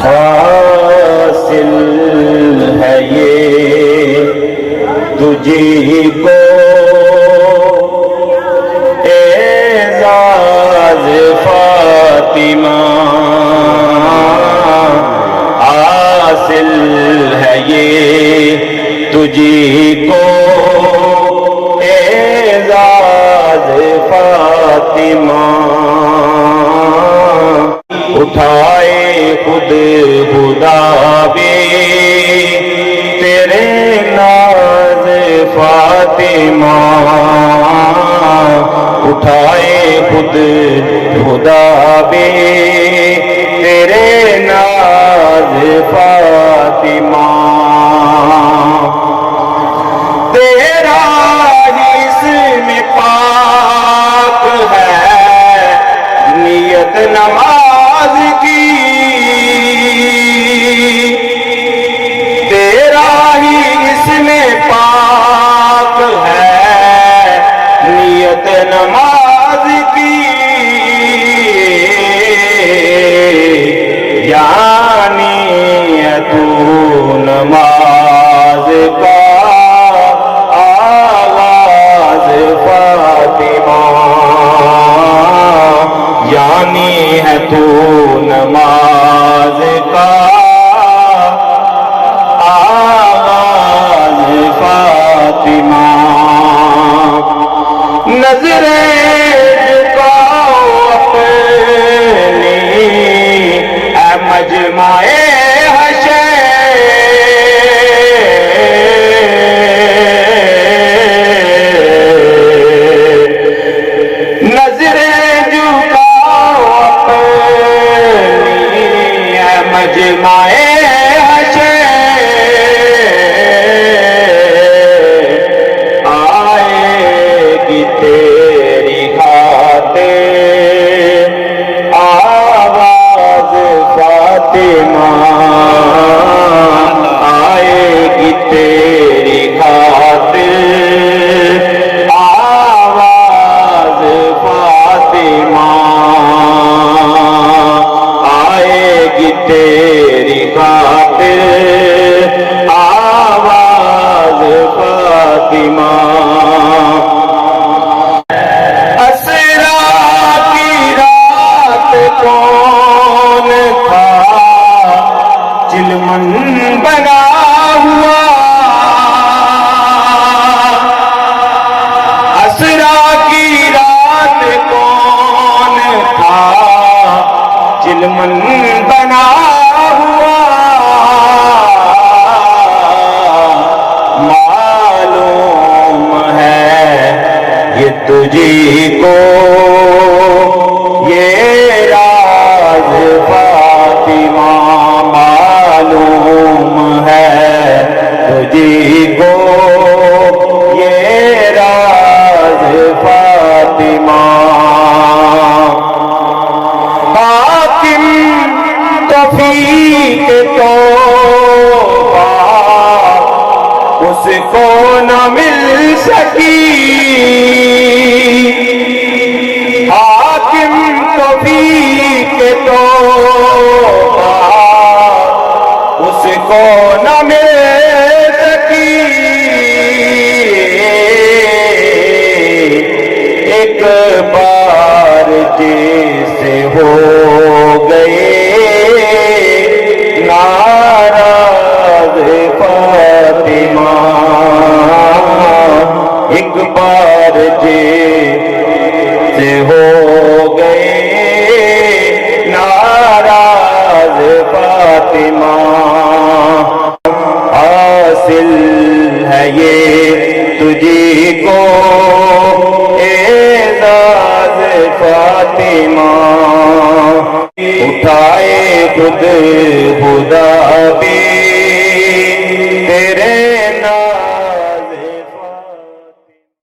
حاصل ہے یہ تجھی کو اعزاز فاطمہ، حاصل ہے یہ تجھی کو اعزاز فاطمہ، اٹھائے خود خدا بھی تیرے ناز فاطمہ، اٹھائے خود خدا بھی تیرے ناز فاطمہ، تیرا ہی اسم پاک ہے نیت نماز کی، تیرا ہی اسم پاک ہے نیت نماز کی، یعنی ہے تو نماز کا آغاز فاطمہ، یعنی ہے تو نماز کا آغاز فاطمہ، نظریں جھکاؤ اپنی اے مجمع حشر، نظریں جھکاؤ اپنی اے مجمع حشر، آئے گی تیری خاطر آواز فاطمہ، آئے گی تیری خاطر آواز فاطمہ، آئے گی تیری خاطر آواز فاطمہ، اسرا کی رات کون تھا چلمن بنا ہوا، اسرا کی رات کون تھا چلمن بنا ہوا، معلوم ہے یہ تجھی کو یہ راز فاطمہ، معلوم ہے تجھی کو یہ راز فاطمہ، حاکم توفیق تو اس کو نہ مل سکی، حاکم توفیق تو اس کو نہ مل سکی، ایک بار جیسے ہو گئے ناراض فاطمہ، ایک بار جیسے ہو گئے ناراض فاطمہ، حاصل ہے یہ تجھی کو اعزاز فاطمہ،